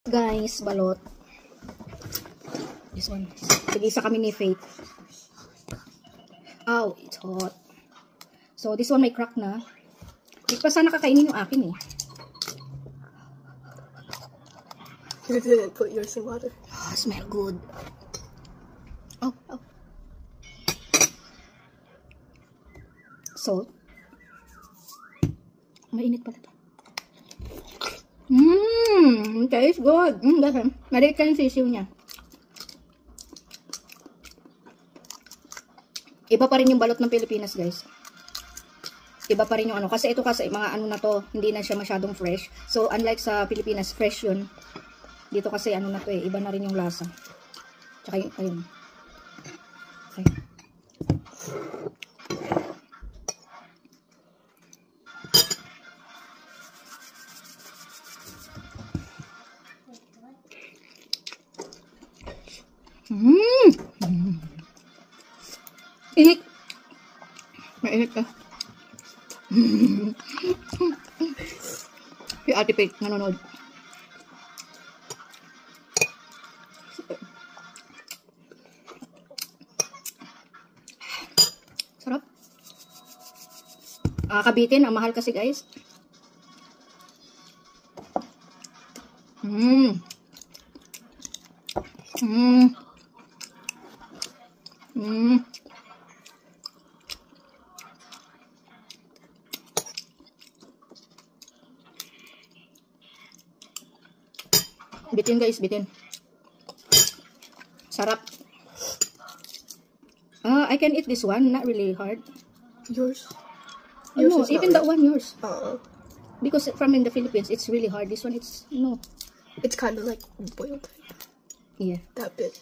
Guys, balot. This one. Tig-isa kami ni Faith. Ow, it's hot. So, this one may crack na. Hindi pa sana kakainin yung akin eh. You didn't put yours in water. Oh, smell good. Oh, oh. Salt. Mainit pala ito. Tastes good. Dahil. Maliit ka yung sisiw niya. Iba pa rin yung balot ng Pilipinas, guys. Iba pa rin yung ano. Kasi ito kasi, mga ano na to, hindi na siya masyadong fresh. So, unlike sa Pilipinas, fresh yun. Dito kasi ano na to eh, iba na rin yung lasa. Tsaka yung, ayun. Okay. Init. Mainit ka. Si Ate Faith nanonood. Sarap. Kabitin, ang mahal kasi guys. Bitin guys, bitin. Sarap. I can eat this one, not really hard. Yours? No, even that one, yours. Because from in the Philippines, it's really hard. This one, it's, no. It's kind of like boiled. Yeah. That bit.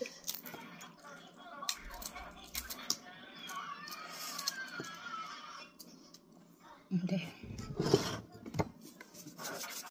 Okay.